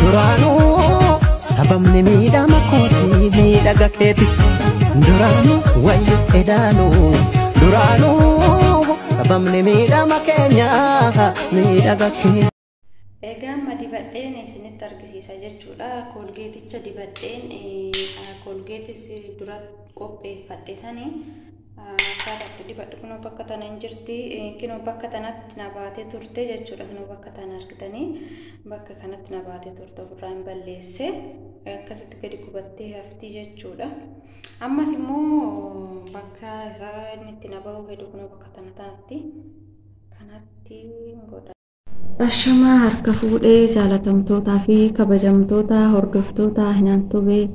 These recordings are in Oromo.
duraanuu sababni miidhama kooti miidhaga keeti duraanuu wayyu edaanuu duraanuu sababni miidhama keenya miidhaga keeti. Egaan dibadheen isinitti argisiisa jechuudha. Koolgeeticha dibadheen koolgeetis dura qopheeffadhe sanii akkaataa dibadhu kunoo bakka tana hin jirti. Kunoo bakka tanatti na baatee turte jechuudha. Kunoo bakka tana argitanii bakka kanatti na baatee turte ofirraa hin balleesse akkasitti gadi qubattee hafti jechuudha. Ammas immoo bakka isaa inni itti na bahu fedhu kunoo bakka tanatti godha. Ashamaa harka fuudhee jaalatamtootaa fi kabajamtoota hordoftoota Hinaantubee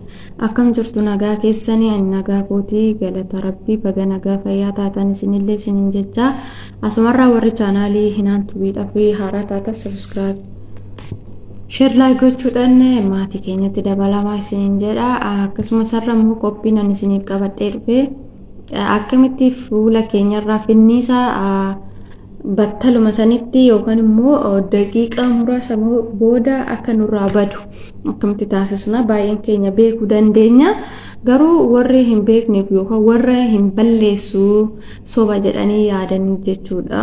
akkam jirtu nagaa keessanii ani nagaa kootii galata rabbii baga nagaa fayyaa taatan isinillee isinin jecha asumarraa warri chaanaalii Hinaantubeedhaa fi haaraa taatan subscribe share like gochuudhaan maatii keenyatti dabalamaa isinin jedha. Akkasumas har'a immoo qophiin ani isiniif qabadhee dhufe akkamitti fuula keenyarraa finniisa battaluma sanitti yookaan immoo daqiiqaa muraasa booda akka nurraa badu akkamitti taasisna baay'een keenya beekuu dandeenya. Garuu warri hin beekneef yookaan warra hin balleessu soba jedhanii yaadan jechuudha.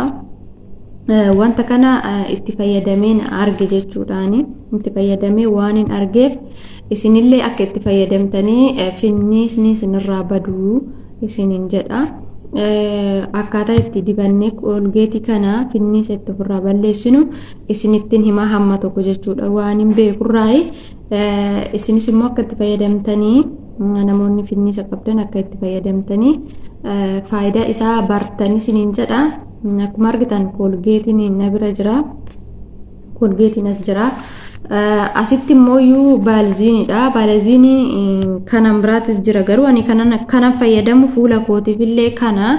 Wanta kana itti fayyadameen arge jechuudhaani itti fayyadamee waan hin argeef isinillee akka itti fayyadamtanii finniisni isinirraa badu isinin jedha. Akkaataa itti dibannee koolgeetii kana finniisa itti ofirraa balleessinu isinittiin himaa hamma tokko jechuudha. Waan hin beekurraayi isinis immoo akka itti fayyadamtanii namoonni finniisa qabdan akka itti fayyadamtanii faayidaa isaa bartanii isinin jedha. Akkuma argitan koolgeetiin na bira jira. Koolgeetiin as jira. Asitti immoo baalziinidha. Baalziinii kanan biraatis jira garuu ani kanan fayyadamu fuula kootiifillee kana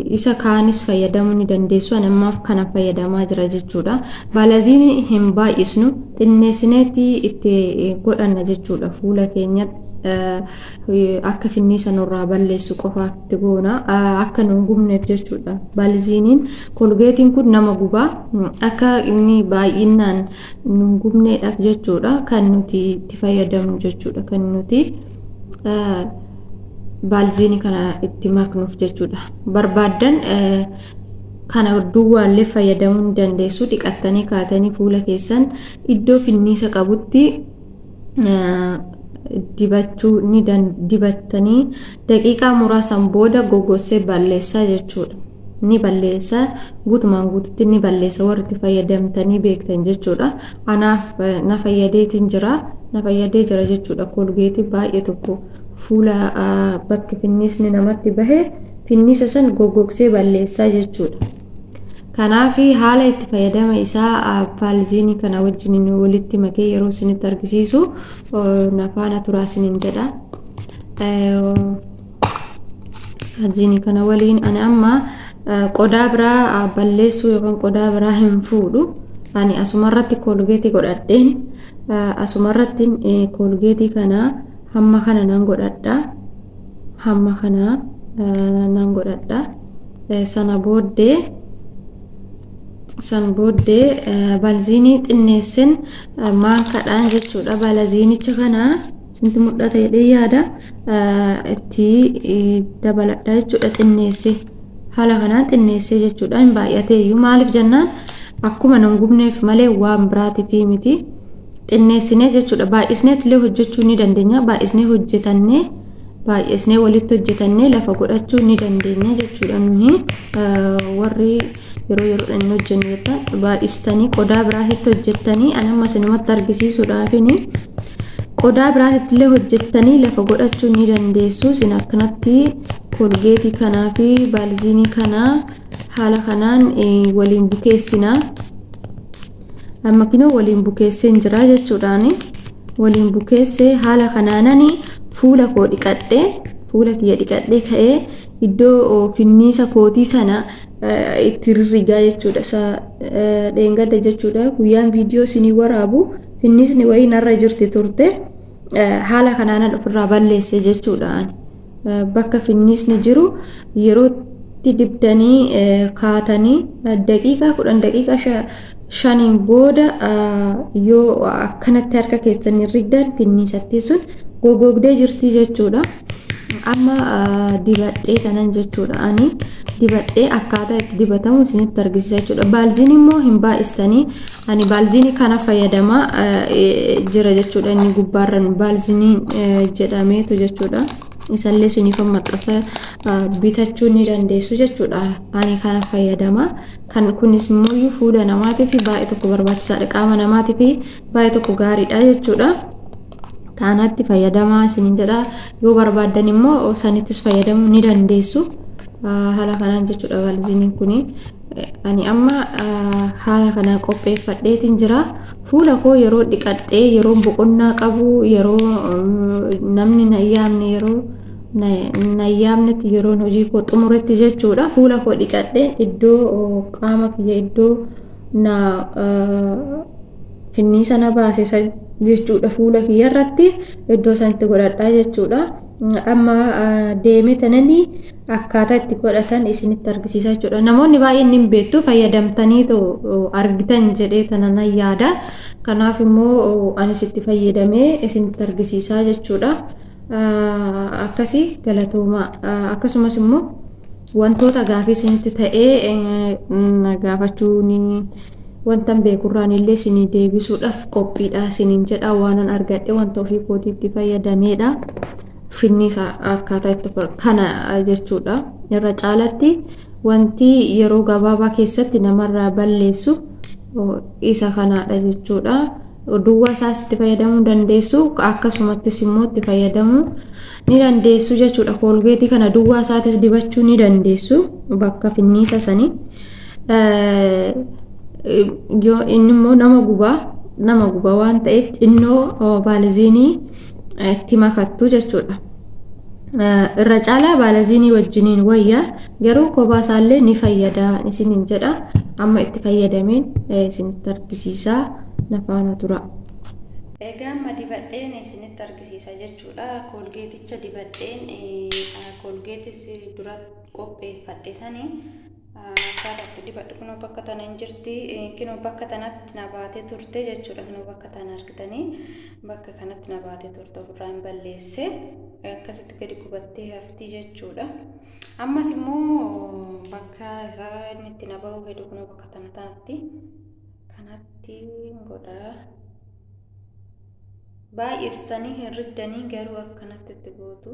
isa kaanis fayyadamuu ni dandeessu. Ani ammaaf kanan fayyadamaa jira jechuudha. Baalziinii hin baay'isnu xinneessineetti itti godhanna jechuudha fuula keenyatti. Akka finniisa nurraa balleessu qofaaf itti goona akka nun gubneef jechuudha. Baalziiniin koolgeetiin kun nama gubaa akka inni baay'inaan nun gubneedhaaf jechuudha kan nuti itti fayyadamnu jechuudha. Kan nuti baalziinii kana itti maknuuf jechuudha. Barbaadan kana duwwaallee fayyadamuu ni dandeessu. Dhiqattanii kaatanii fuula keessan iddoo finniisa qabutti dibachuu ni dibattanii daqiiqaa muraasan booda gogossee balleessaa jechuudha. Ni balleessa guutumaan guututti ni balleessa warri itti fayyadamtanii beektan jechuudha. Anaaf na fayyadeetiin jira na fayyadee jira jechuudha. Koolgeetii baay'ee tokko fuula bakki finniisni namatti bahe finniisa san gogogsee balleessaa jechuudha. Kanaafi haala itti fayyadama isaa baalziinii kana wajjin walitti makee yeroo isinitti argisiisu nafaana turaa isinin jedha. Baalziinii kana waliin ani amma qodaa biraa balleessuu yookaan qodaa biraa hin fuudhu. Ani asumarratti koolgeetii godhadheen asumarratti koolgeetii kana hamma kana nan godhadha. Hamma kana nan godhadha. San booddee baalziinii xinneessin maankadhaan jechuudha. Baalziinicha kana sinti mul'ata jedhee yaada itti dabaladha jechuudha. Xinneessee haala kanaan xinneessee jechuudha. Hin baay'ateeyyuu maaliif jennaan akkuma nan gubneef malee waan biraatiif miti. Xinneessinee jechuudha. Baay'isneetillee hojjechuu ni dandeenya. Baay'isnee walitti hojjetannee lafa godhachuu ni dandeenya jechuudha. Nuyi warri yeroo yeroodhaan hin hojjennu jettan baay'istanii qodaa biraatti hojjettanii ani amma isinumatti argisiisuudhaafini qodaa biraatti illee hojjettanii lafa godhachuu ni dandeessu. Isin akkanatti koolgeetii kanaa fi baalziinii kana haala kanaan waliin bukeessina. Amma kinoo waliin bukeessee jira jechuudhaani. Waliin bukeessee haala kanaanani fuula koo dhiqadhee fuula kiyya dhiqadhee ka'ee iddoo finniisa kootii sana itti rirrigaa jechuudha. Dheengadda jechuudha. Guyyaan viidiyoo isinii waraabu finniisni wayii narra jirti turte haala kanaan ofirraa balleesse jechuudha. Bakka finniisni jiru yeroo dibdanii kaatanii daqiiqaa 10 shaniin booda yoo akkanatti harka keessan rigdan finniisatti sun gogogdee jirti jechuudha. Amma dibadhee kanan jechuudha. Ani dibadhee akkaataa itti dibatamu isinitti argisiisa jechuudha. Baalziin immoo hin baay'istanii. Ani baalziin kana fayyadamaa jira jechuudha. Inni gubbaarran baalziin jedhameetu jechuudha. Isallee isiniif maxxansa bitachuu ni dandeessu jechuudha. Ani kana fayyadamaa. Kan kunis immoo fuula namaatiif baay'ee tokko barbaachisaadha. Qaama namaatiif baay'ee tokko gaariidha jechuudha. Kanatti fayyadamaa isiniin jedha. Yoo barbaadan immoo sanittis fayyadamuu ni dandeessu. Haala kanaan jechuudha baalziin kuni. Ani amma haala kana qopheeffadheetiin jira. Fuula koo yeroo dhiqadhee yeroo boqonnaa qabu yeroo namni na yaamne yeroo nayyaamnetti yeroo hojii koo xumuretti jechuudha. Fuula koo dhiqadhee iddoo qaama kiyya iddoo na finniisa na baase jechuudha. Fuula kiyya irratti iddoo sanatti godhadhaa jechuudha. Amma deemee tanani akkaataa itti godhatan isinitti argisiisa jechuudha. Namoonni baay'een hin beektu fayyadamtanii argitan jedhee tanan yaada. Kanaaf immoo anis itti fayyadamee isinitti argisiisa jechuudha. Akkasii galatooma. Akkasumas immoo wantoota gaafii isinitti ta'ee gaafachuun wanta beekurraan illee isinii deebisuudhaaf qophiidha isiniin jedha. Waanan argadhe wanta ofii kootiitti fayyadameedha. Finniisa akkaataa itti kana jechuudha. Irra caalatti wanti yeroo gabaabaa keessatti namarraa balleessu isa kanaadha jechuudha. Duwwaa isaas itti fayyadamuu dandeessu. Akkasumattis immoo itti fayyadamuu ni dandeessu jechuudha. Koolgeetii kana duwwaa isaatis dibachuu ni dandeessu bakka finniisa sanii. Yoo inni immoo nama gubaa waan ta'eef xinnoo baalziinii itti makattu jechuudha. Irra caalaa baalziinii wajjiniin wayyaa garuu kophaa isaallee ni fayyada isiniin jedha. Amma itti fayyadameen isinitti argisiisa nafaana tura. Egaa amma dibadheen isinitti argisiisa jechuudha. Koolgeeticha dibadheen koolgeetis dura qopheeffadhe sanii akkaataa dibadhu kunoo bakka tana hin jirti. Kunoo bakka tanatti na baatee turte jechuudha. Kunoo bakka tana argitanii bakka kanatti na baatee turte ofirraan balleesse akkasitti gadi qubattee hafti jechuudha. Ammas immoo bakka isaa inni itti na bahu fedhu kunoo bakka tanatti kanatti godha. Baay'istanii hin riddanii garuu akkanatti itti gootu.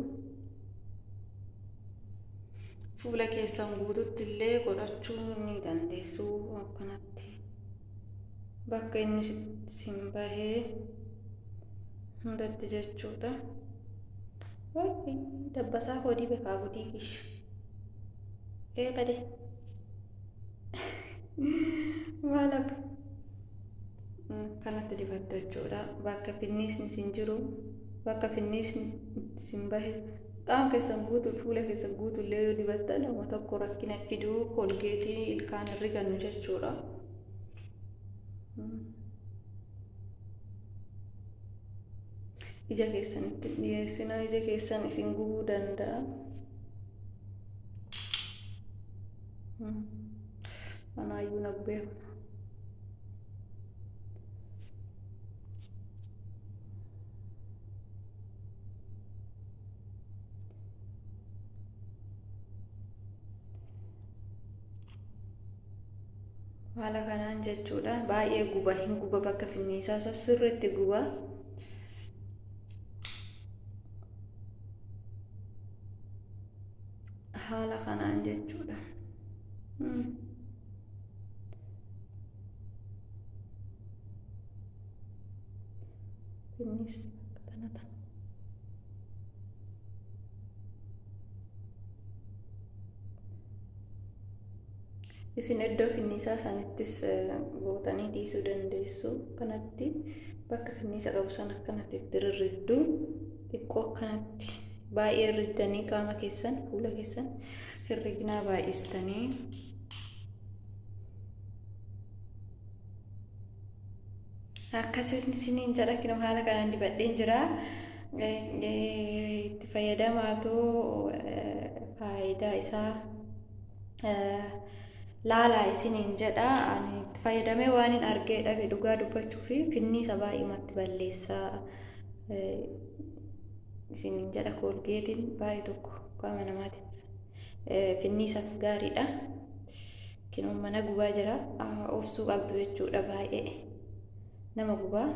Fuula keessan guututti illee godhachuu ni dandeessu akkanatti. Bakka inni sin bahee hundatti jechuudha. Dabbasaa hodii beekaa godii kish. Bade. Maal kanatti dibatta jechuudha. Bakka finniisni sin jiru, bakka finniisni sin bahe qaama keessan guutuu fuula keessan guutuu illee yoo dibatta nama tokko rakkina fiduu koolgeetii ilkaan rigannu jechuudha. Ija keessanitti dhiyeessina ija keessan isin gubuu danda'a. Anaayyuu na gubee. Haala kanaan jechuudha. Baay'ee guba bakka finniisaa sirriitti guba. Haala kanaan jechuudha. Finniisa tanata. Isin iddoo finniisaa sanittis gootanii dhiisuu dandeessu. Kanatti bakka finniisa qabu sana akkanatti itti rirriddu xiqqoo akkanatti baay'ee riddanii qaama keessan fuula keessan hirrignaa baay'istanii akkasiin isiniin jedha. Kunoo haala kanaan dibadheen jira. Itti fayyadamaatoo faayidaa isaa laalaa isiniin jedha ani fayyadamee waan hin argee dhabe dhugaa dubbachuu fi finni sabaa himatti balleessaa isiniin jedha koolgeetiin baay'ee tokko qaama namaatiif finni isaaf gaariidha. Kinoon mana gubaa jira obsuu qabdu jechuudha baay'ee nama gubaa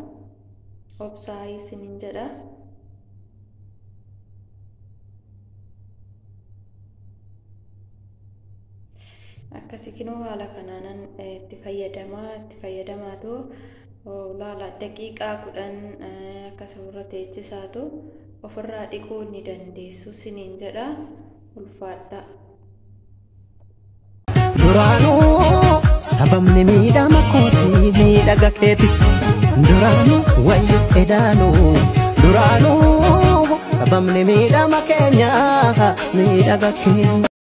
obsaa isiniin jedha. Akkasii kinoo haala kanaan itti fayyadamaatu laala daqiiqaa 10 akkasuma teechisaatu ofirraa dhiquu ni dandeessu isiniin jedha ulfaadha. Duraanuu sababni miidhama kootii miidhaga keeti duraanuu wayyu edaanuu duraanuu sababni miidhama keenya miidhaga keenya.